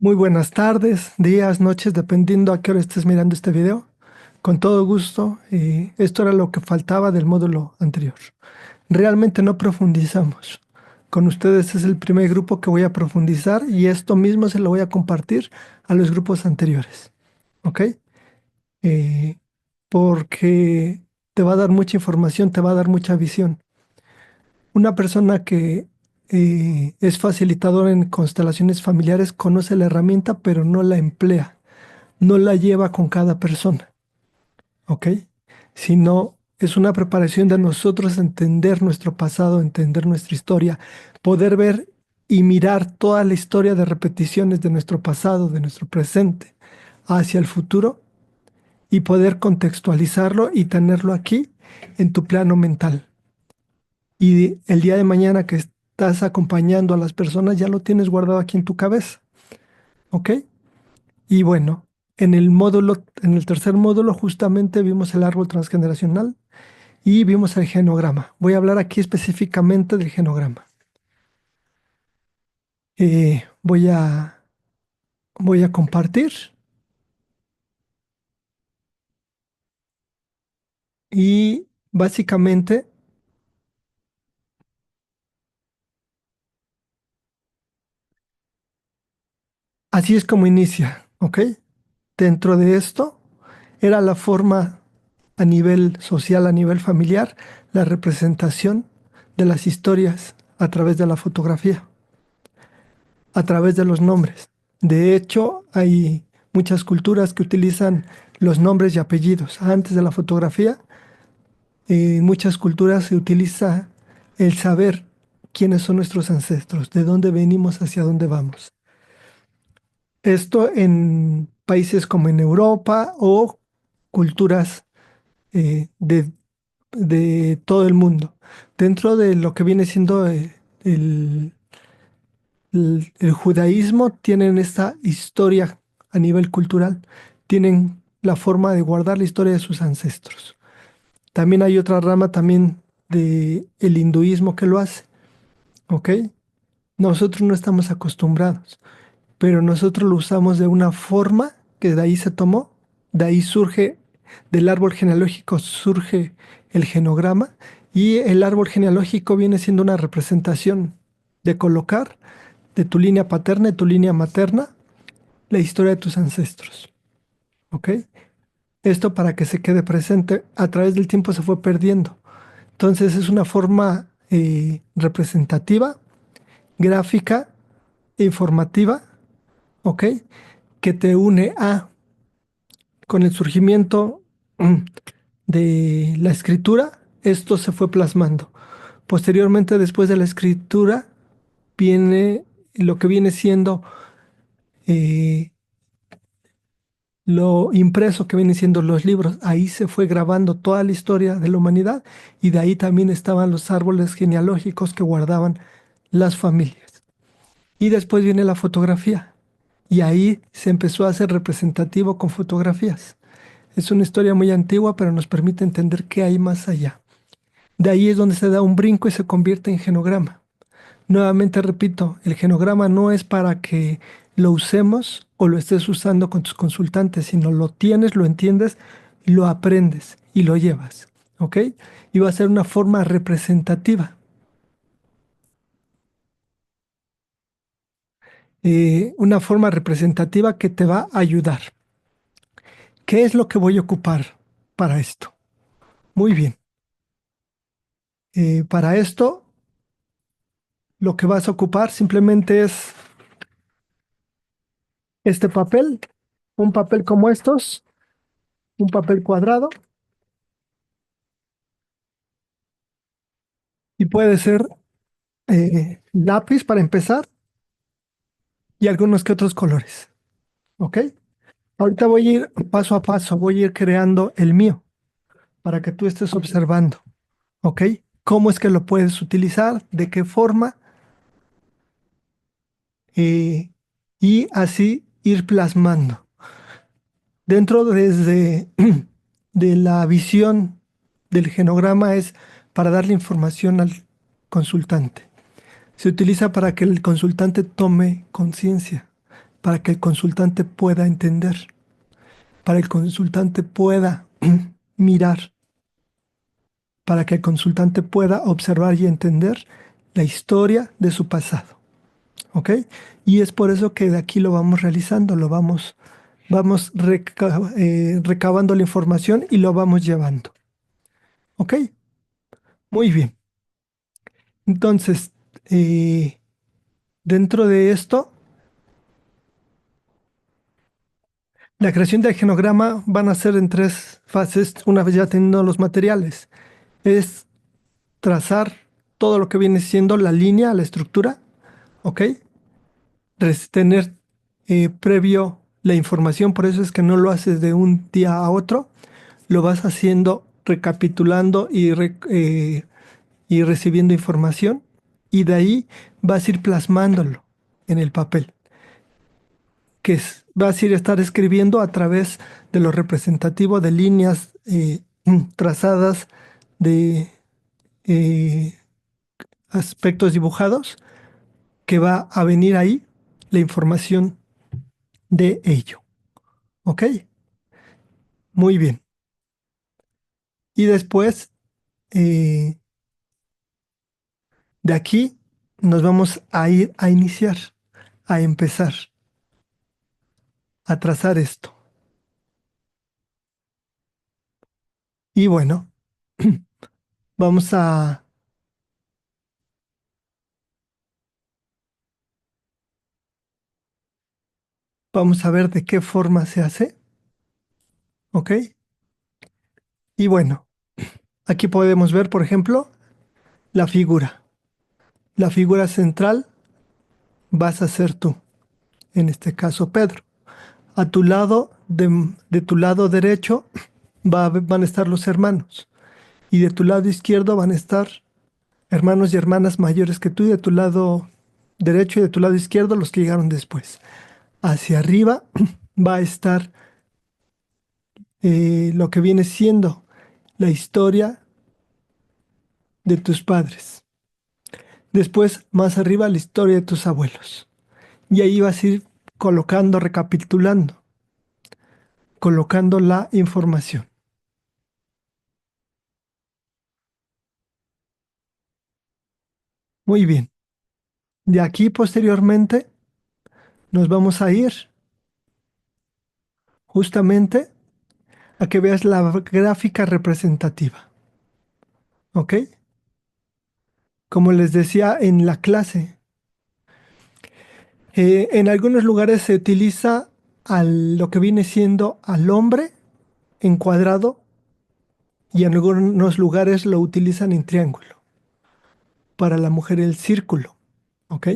Muy buenas tardes, días, noches, dependiendo a qué hora estés mirando este video. Con todo gusto, esto era lo que faltaba del módulo anterior. Realmente no profundizamos. Con ustedes es el primer grupo que voy a profundizar y esto mismo se lo voy a compartir a los grupos anteriores. ¿Ok? Eh, Porque te va a dar mucha información, te va a dar mucha visión. Una persona que es facilitador en constelaciones familiares conoce la herramienta, pero no la emplea, no la lleva con cada persona, ¿ok? Sino es una preparación de nosotros entender nuestro pasado, entender nuestra historia, poder ver y mirar toda la historia de repeticiones de nuestro pasado, de nuestro presente, hacia el futuro y poder contextualizarlo y tenerlo aquí en tu plano mental. Y el día de mañana que estás acompañando a las personas, ya lo tienes guardado aquí en tu cabeza, ¿ok? Y bueno, en el tercer módulo, justamente vimos el árbol transgeneracional y vimos el genograma. Voy a hablar aquí específicamente del genograma. Eh, voy a, voy a compartir y básicamente así es como inicia, ¿ok? Dentro de esto era la forma a nivel social, a nivel familiar, la representación de las historias a través de la fotografía, a través de los nombres. De hecho, hay muchas culturas que utilizan los nombres y apellidos. Antes de la fotografía, en muchas culturas se utiliza el saber quiénes son nuestros ancestros, de dónde venimos, hacia dónde vamos. Esto en países como en Europa o culturas de todo el mundo. Dentro de lo que viene siendo el, el judaísmo, tienen esta historia a nivel cultural, tienen la forma de guardar la historia de sus ancestros. También hay otra rama también de el hinduismo que lo hace, ¿ok? Nosotros no estamos acostumbrados, pero nosotros lo usamos de una forma que de ahí se tomó, de ahí surge, del árbol genealógico surge el genograma y el árbol genealógico viene siendo una representación de colocar de tu línea paterna y tu línea materna la historia de tus ancestros, ¿ok? Esto para que se quede presente a través del tiempo se fue perdiendo. Entonces es una forma representativa, gráfica, informativa, ¿ok? Que te une a con el surgimiento de la escritura, esto se fue plasmando. Posteriormente, después de la escritura, viene lo que viene siendo eh, lo impreso, que vienen siendo los libros. Ahí se fue grabando toda la historia de la humanidad y de ahí también estaban los árboles genealógicos que guardaban las familias. Y después viene la fotografía y ahí se empezó a hacer representativo con fotografías. Es una historia muy antigua, pero nos permite entender qué hay más allá. De ahí es donde se da un brinco y se convierte en genograma. Nuevamente repito, el genograma no es para que lo usemos o lo estés usando con tus consultantes, sino lo tienes, lo entiendes, lo aprendes y lo llevas. ¿Ok? Y va a ser una forma representativa. Una forma representativa que te va a ayudar. ¿Qué es lo que voy a ocupar para esto? Muy bien. Para esto lo que vas a ocupar simplemente es este papel, un papel como estos, un papel cuadrado, y puede ser lápiz para empezar y algunos que otros colores, ¿ok? Ahorita voy a ir paso a paso, voy a ir creando el mío para que tú estés observando, ¿ok? ¿Cómo es que lo puedes utilizar? ¿De qué forma? Eh, y así ir plasmando. Dentro desde de la visión del genograma es para darle información al consultante. Se utiliza para que el consultante tome conciencia para que el consultante pueda entender, para que el consultante pueda mirar, para que el consultante pueda observar y entender la historia de su pasado. ¿Ok? Y es por eso que de aquí lo vamos realizando, vamos recabando la información y lo vamos llevando. ¿Ok? Muy bien. Entonces, eh, dentro de esto, la creación del genograma van a ser en tres fases, una vez ya teniendo los materiales. Es trazar todo lo que viene siendo la línea, la estructura, ¿ok? Tener previo la información, por eso es que no lo haces de un día a otro, lo vas haciendo recapitulando y recibiendo información, y de ahí vas a ir plasmándolo en el papel, vas a ir estar escribiendo a través de lo representativo de líneas trazadas, de eh, aspectos dibujados, que va a venir ahí la información de ello. ¿Ok? Muy bien. Y después, eh, de aquí, nos vamos a ir a iniciar, a empezar, a trazar esto. Y bueno, vamos a, vamos a ver de qué forma se hace. ¿Ok? Y bueno, aquí podemos ver, por ejemplo, la figura. La figura central vas a ser tú, en este caso Pedro. A tu lado, de tu lado derecho, van a estar los hermanos. Y de tu lado izquierdo van a estar hermanos y hermanas mayores que tú. Y de tu lado derecho y de tu lado izquierdo los que llegaron después. Hacia arriba va a estar lo que viene siendo la historia de tus padres. Después, más arriba, la historia de tus abuelos. Y ahí vas a ir colocando, recapitulando, colocando la información. Muy bien. De aquí posteriormente nos vamos a ir justamente a que veas la gráfica representativa. ¿Ok? Como les decía en la clase, en algunos lugares se utiliza lo que viene siendo al hombre en cuadrado y en algunos lugares lo utilizan en triángulo. Para la mujer el círculo. ¿Ok?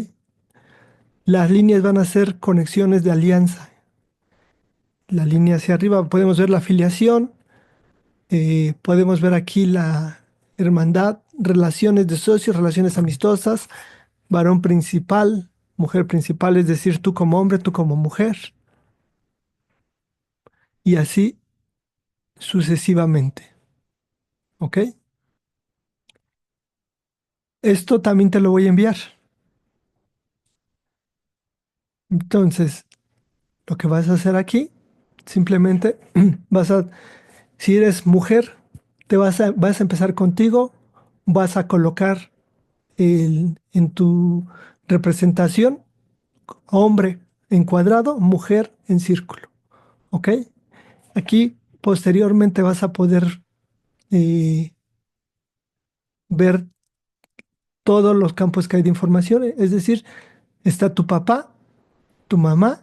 Las líneas van a ser conexiones de alianza. La línea hacia arriba podemos ver la afiliación, podemos ver aquí la hermandad, relaciones de socios, relaciones amistosas, varón principal, mujer principal, es decir, tú como hombre, tú como mujer, y así sucesivamente. ¿Ok? Esto también te lo voy a enviar. Entonces, lo que vas a hacer aquí, simplemente vas a, si eres mujer, vas a empezar contigo, vas a colocar en tu representación, hombre en cuadrado, mujer en círculo. ¿Ok? Aquí posteriormente vas a poder eh, ver todos los campos que hay de información. Es decir, está tu papá, tu mamá,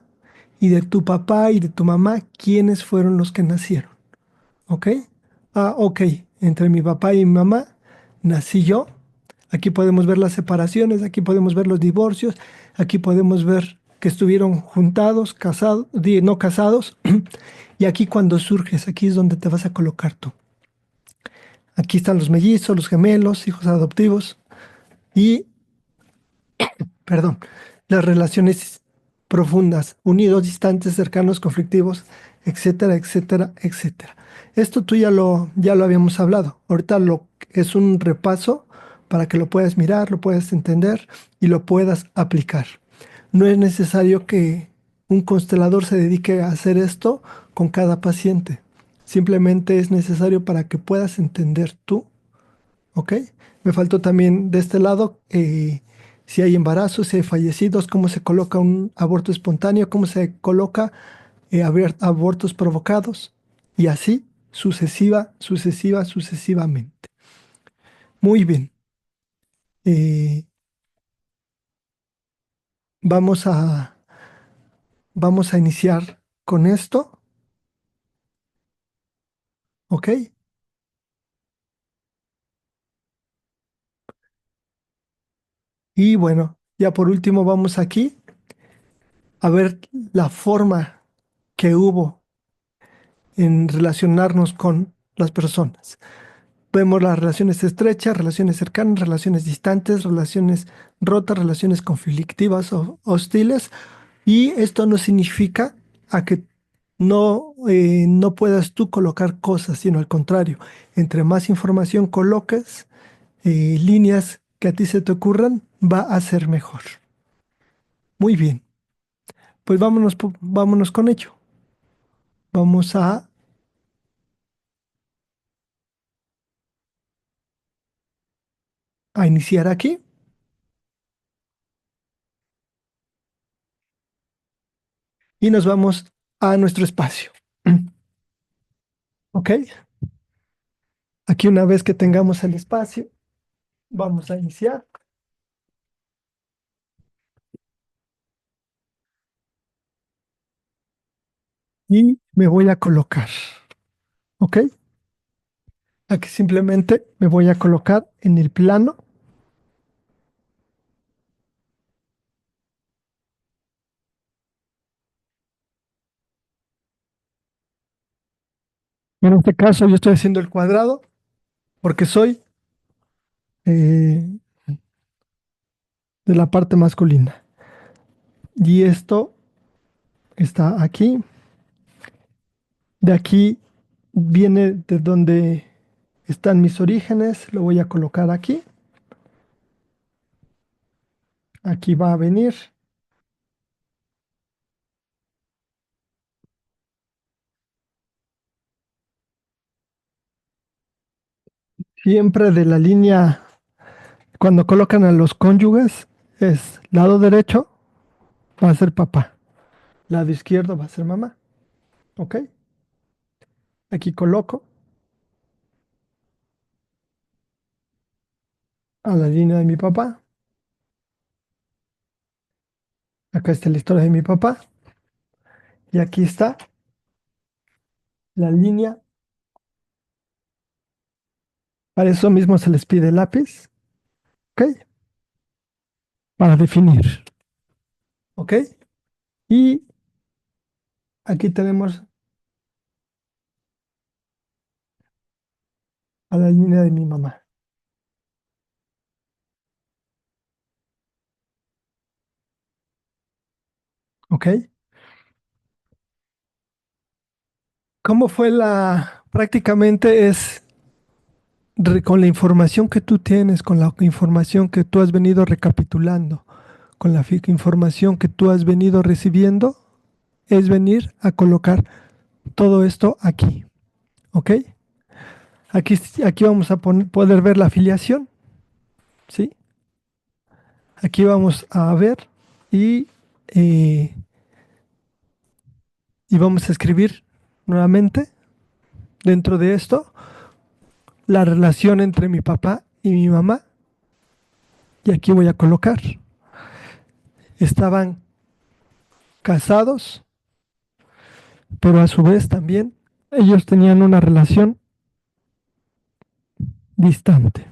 y de tu papá y de tu mamá, ¿quiénes fueron los que nacieron? ¿Ok? Ah, ok. Entre mi papá y mi mamá nací yo. Aquí podemos ver las separaciones, aquí podemos ver los divorcios, aquí podemos ver que estuvieron juntados, casados, no casados. Y aquí cuando surges, aquí es donde te vas a colocar tú. Aquí están los mellizos, los gemelos, hijos adoptivos y, perdón, las relaciones profundas, unidos, distantes, cercanos, conflictivos, etcétera, etcétera, etcétera. Esto tú ya lo habíamos hablado. Ahorita es un repaso para que lo puedas mirar, lo puedas entender y lo puedas aplicar. No es necesario que un constelador se dedique a hacer esto con cada paciente. Simplemente es necesario para que puedas entender tú, ¿ok? Me faltó también de este lado, si hay embarazos, si hay fallecidos, cómo se coloca un aborto espontáneo, cómo se coloca abortos provocados y así sucesivamente. Muy bien. Eh, vamos a, vamos a iniciar con esto, ¿ok? Y bueno, ya por último vamos aquí a ver la forma que hubo en relacionarnos con las personas. Vemos las relaciones estrechas, relaciones cercanas, relaciones distantes, relaciones rotas, relaciones conflictivas o hostiles. Y esto no significa a que no puedas tú colocar cosas, sino al contrario, entre más información coloques, líneas que a ti se te ocurran, va a ser mejor. Muy bien, pues vámonos, vámonos con ello. Vamos a iniciar aquí y nos vamos a nuestro espacio. ¿Ok? Aquí una vez que tengamos el espacio, vamos a iniciar y me voy a colocar. ¿Ok? Aquí simplemente me voy a colocar en el plano. En este caso yo estoy haciendo el cuadrado porque soy eh, de la parte masculina. Y esto está aquí. De aquí viene de donde están mis orígenes. Lo voy a colocar aquí. Aquí va a venir. Siempre de la línea, cuando colocan a los cónyuges, es lado derecho va a ser papá. Lado izquierdo va a ser mamá. ¿Ok? Aquí coloco a la línea de mi papá. Acá está la historia de mi papá. Y aquí está la línea. Para eso mismo se les pide lápiz, ¿ok? Para definir, ¿ok? Y aquí tenemos a la línea de mi mamá, ¿ok? ¿Cómo fue prácticamente es con la información que tú tienes, con la información que tú has venido recapitulando, con la información que tú has venido recibiendo, es venir a colocar todo esto aquí, ¿ok? Aquí vamos a poder ver la afiliación, ¿sí? Aquí vamos a ver y, eh, y vamos a escribir nuevamente dentro de esto la relación entre mi papá y mi mamá. Y aquí voy a colocar, estaban casados, pero a su vez también ellos tenían una relación distante.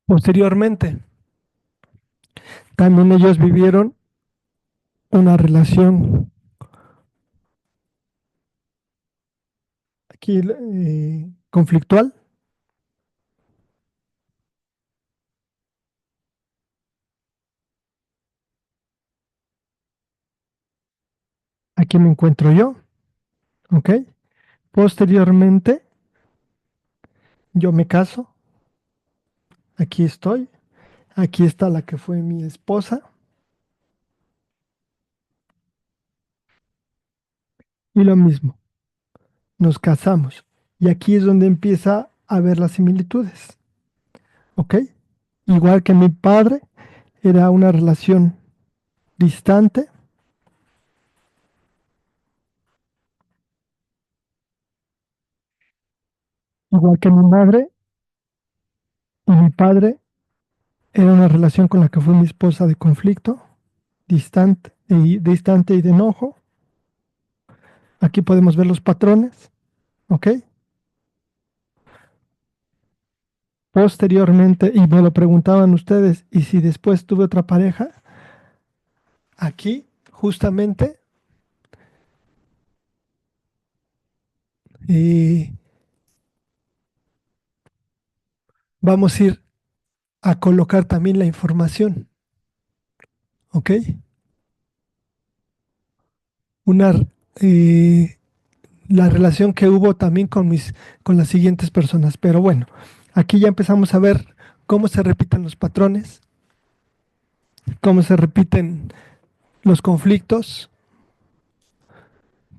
Posteriormente, también ellos vivieron una relación aquí conflictual. Aquí me encuentro yo, ¿ok? Posteriormente, Yo me caso, aquí estoy, aquí está la que fue mi esposa y lo mismo, nos casamos. Y aquí es donde empieza a ver las similitudes, ¿ok? Igual que mi padre, era una relación distante, igual que mi madre y mi padre, era una relación con la que fue mi esposa de conflicto, distante y de enojo. Aquí podemos ver los patrones, ¿ok? Posteriormente, y me lo preguntaban ustedes, ¿y si después tuve otra pareja? Aquí, justamente, y vamos a ir a colocar también la información, ¿ok? Una, eh, la relación que hubo también con las siguientes personas. Pero bueno, aquí ya empezamos a ver cómo se repiten los patrones, cómo se repiten los conflictos,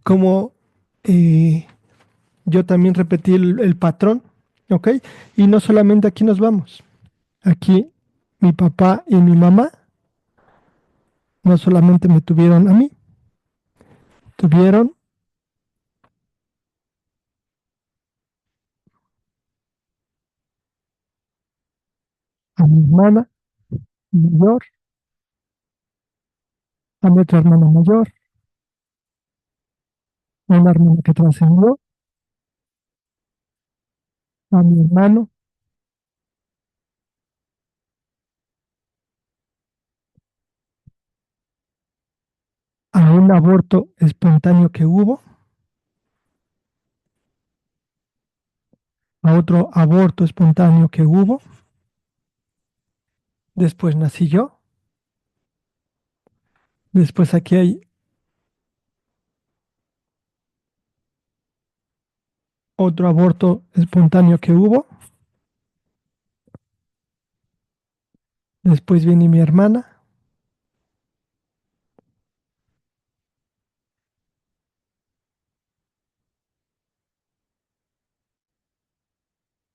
cómo eh, yo también repetí el patrón, ¿ok? Y no solamente aquí nos vamos. Aquí mi papá y mi mamá no solamente me tuvieron a mí, tuvieron a mi hermana mayor, a mi otra hermana mayor, a una hermana que trascendió, a mi hermano, a un aborto espontáneo que hubo, a otro aborto espontáneo que hubo, después nací yo, después aquí hay otro aborto espontáneo que hubo, después viene mi hermana,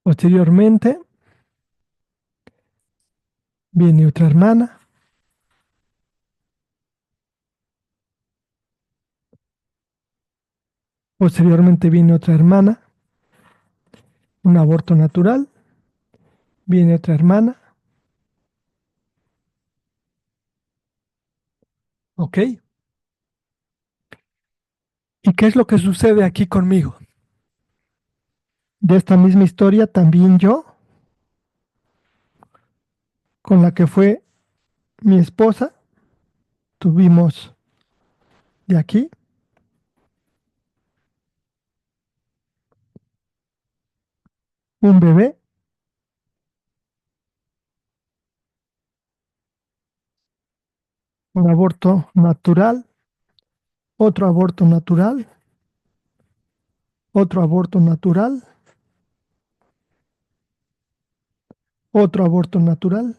posteriormente viene otra hermana, posteriormente viene otra hermana, un aborto natural, viene otra hermana, ¿ok? ¿Y qué es lo que sucede aquí conmigo? De esta misma historia también yo, con la que fue mi esposa, tuvimos de aquí un bebé, un aborto natural, otro aborto natural, otro aborto natural, otro aborto natural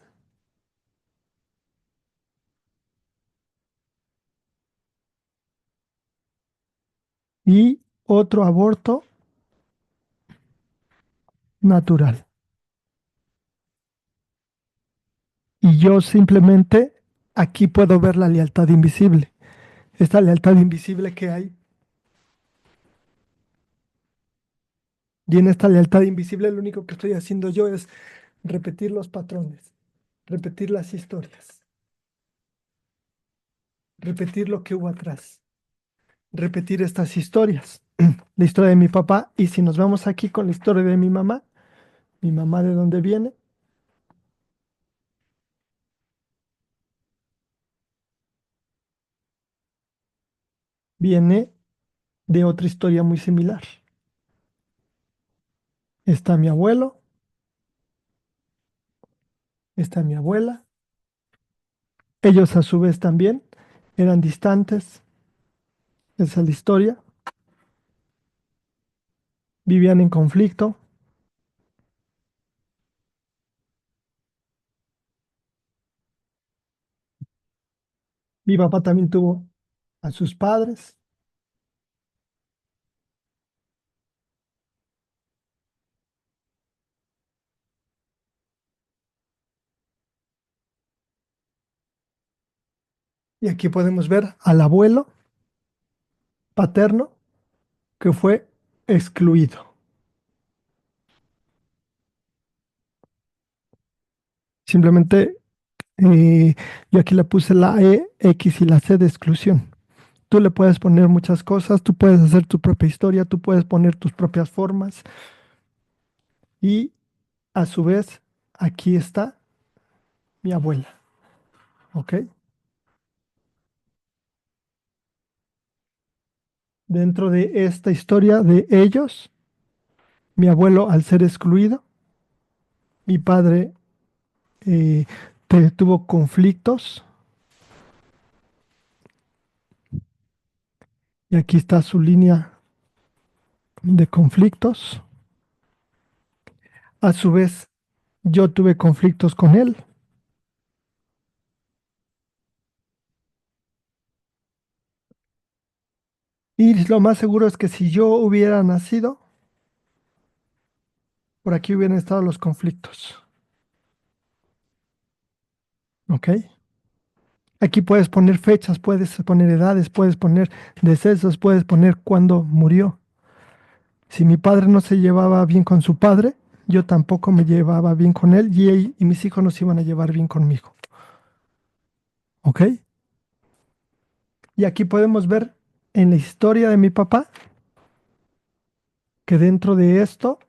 y otro aborto natural. Y yo simplemente aquí puedo ver la lealtad invisible, esta lealtad invisible que hay. Y en esta lealtad invisible lo único que estoy haciendo yo es repetir los patrones, repetir las historias, repetir lo que hubo atrás, repetir estas historias. La historia de mi papá, y si nos vamos aquí con la historia de mi mamá de dónde viene, viene de otra historia muy similar. Está mi abuelo, está mi abuela, ellos a su vez también eran distantes, esa es la historia, vivían en conflicto, Mi papá también tuvo a sus padres y aquí podemos ver al abuelo paterno que fue excluido. Simplemente yo aquí le puse la E, X y la C de exclusión. Tú le puedes poner muchas cosas, tú puedes hacer tu propia historia, tú puedes poner tus propias formas y a su vez aquí está mi abuela, ¿ok? Dentro de esta historia de ellos, mi abuelo al ser excluido, mi padre eh, tuvo conflictos y aquí está su línea de conflictos. A su vez, yo tuve conflictos con él y lo más seguro es que si yo hubiera nacido, por aquí hubieran estado los conflictos, ¿ok? Aquí puedes poner fechas, puedes poner edades, puedes poner decesos, puedes poner cuándo murió. Si mi padre no se llevaba bien con su padre, yo tampoco me llevaba bien con él y mis hijos no se iban a llevar bien conmigo, ¿ok? Y aquí podemos ver en la historia de mi papá que dentro de esto,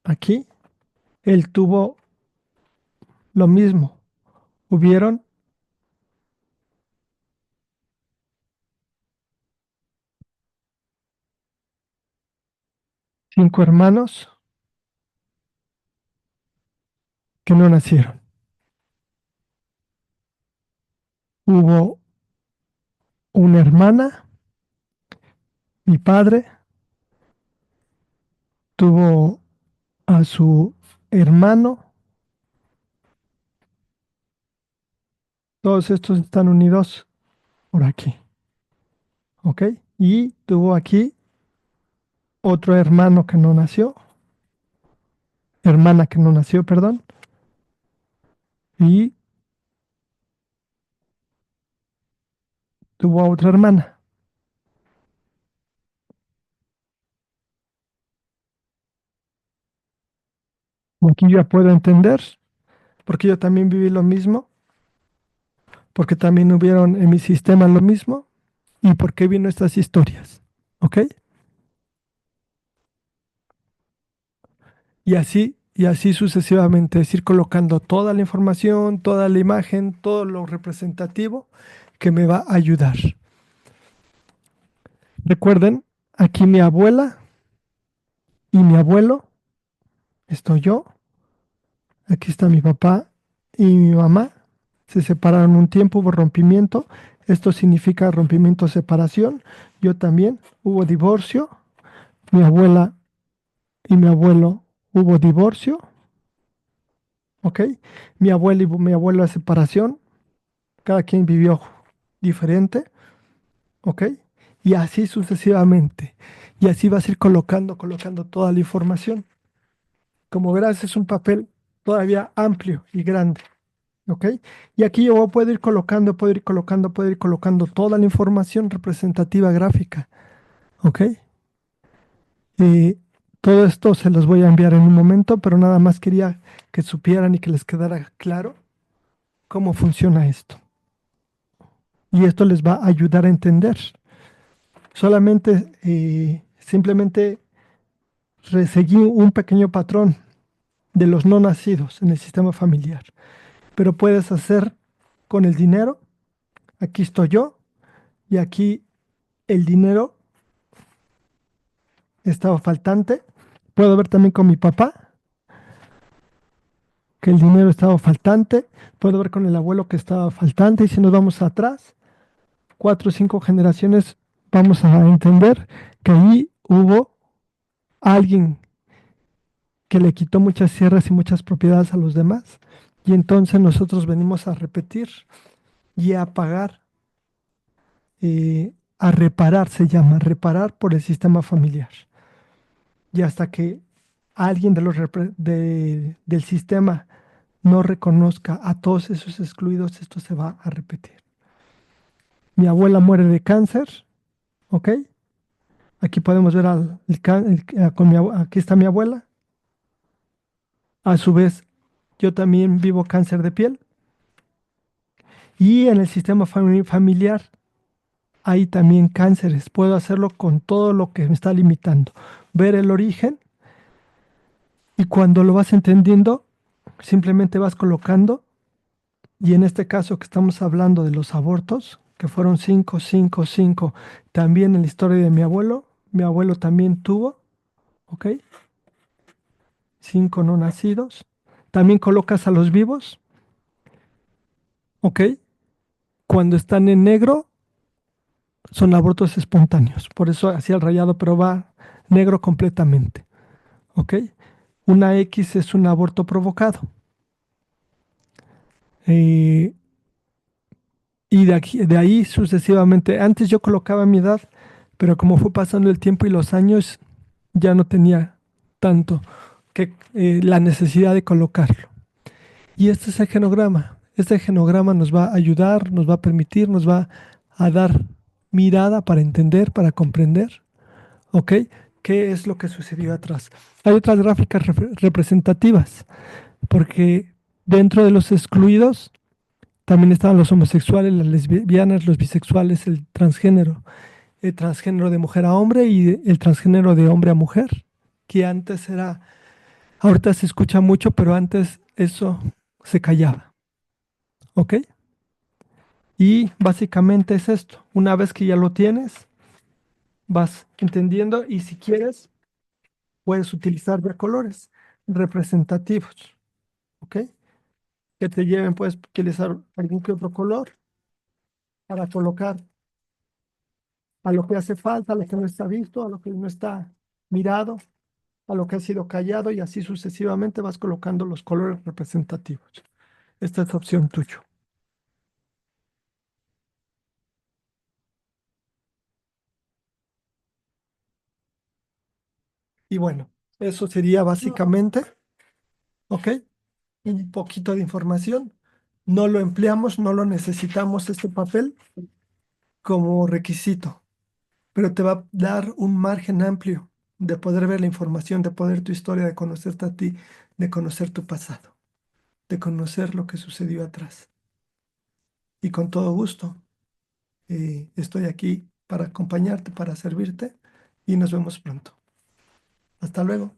aquí, él tuvo lo mismo. Hubieron 5 hermanos que no nacieron. Hubo una hermana, mi padre tuvo a su hermano, todos estos están unidos por aquí, ¿ok? Y tuvo aquí otro hermano que no nació, hermana que no nació, perdón, y tuvo a otra hermana. Y aquí ya puedo entender, porque yo también viví lo mismo, porque también hubieron en mi sistema lo mismo, y por qué vino estas historias, ¿ok? Y así sucesivamente, es ir colocando toda la información, toda la imagen, todo lo representativo que me va a ayudar. Recuerden, aquí mi abuela y mi abuelo, estoy yo, aquí está mi papá y mi mamá, se separaron un tiempo, hubo rompimiento, esto significa rompimiento, separación, yo también, hubo divorcio, mi abuela y mi abuelo hubo divorcio, ¿ok? Mi abuela y mi abuelo separación, cada quien vivió diferente, ¿ok? Y así sucesivamente. Y así vas a ir colocando toda la información. Como verás, es un papel todavía amplio y grande, ¿ok? Y aquí yo puedo ir colocando, puedo ir colocando toda la información representativa gráfica, ¿ok? Y todo esto se los voy a enviar en un momento, pero nada más quería que supieran y que les quedara claro cómo funciona esto. Y esto les va a ayudar a entender. Solamente, simplemente seguí un pequeño patrón de los no nacidos en el sistema familiar. Pero puedes hacer con el dinero. Aquí estoy yo y aquí el dinero estaba faltante. Puedo ver también con mi papá que el dinero estaba faltante. Puedo ver con el abuelo que estaba faltante. Y si nos vamos atrás, 4 o 5 generaciones, vamos a entender que ahí hubo alguien que le quitó muchas tierras y muchas propiedades a los demás Y entonces nosotros venimos a repetir y a pagar, a reparar, se llama, reparar por el sistema familiar. Y hasta que alguien de del sistema no reconozca a todos esos excluidos, esto se va a repetir. Mi abuela muere de cáncer, ¿ok? Aquí podemos ver aquí está mi abuela. A su vez, yo también vivo cáncer de piel. Y en el sistema familiar hay también cánceres. Puedo hacerlo con todo lo que me está limitando. Ver el origen y cuando lo vas entendiendo, simplemente vas colocando. Y en este caso que estamos hablando de los abortos, que fueron 5, 5, 5, también en la historia de mi abuelo también tuvo, ¿ok? 5 no nacidos. También colocas a los vivos, ¿ok? Cuando están en negro, son abortos espontáneos. Por eso hacía el rayado, pero va negro completamente, ¿ok? Una X es un aborto provocado. Eh, y de ahí sucesivamente. Antes yo colocaba mi edad, pero como fue pasando el tiempo y los años, ya no tenía tanto que la necesidad de colocarlo. Y este es el genograma. Este genograma nos va a ayudar, nos va a permitir, nos va a dar mirada para entender, para comprender, ¿ok? ¿Qué es lo que sucedió atrás? Hay otras gráficas representativas, porque dentro de los excluidos también estaban los homosexuales, las lesbianas, los bisexuales, el transgénero de mujer a hombre y el transgénero de hombre a mujer, que antes era, ahorita se escucha mucho, pero antes eso se callaba, ¿ok? Y básicamente es esto. Una vez que ya lo tienes, vas entendiendo y si quieres, puedes utilizar ya colores representativos, ¿ok? Que te lleven, puedes utilizar algún que otro color para colocar a lo que hace falta, a lo que no está visto, a lo que no está mirado, a lo que ha sido callado y así sucesivamente vas colocando los colores representativos. Esta es opción tuya. Y bueno, eso sería básicamente, ¿ok? Un poquito de información. No lo empleamos, no lo necesitamos este papel como requisito, pero te va a dar un margen amplio de poder ver la información, de poder tu historia, de conocerte a ti, de conocer tu pasado, de conocer lo que sucedió atrás. Y con todo gusto, estoy aquí para acompañarte, para servirte y nos vemos pronto. Hasta luego.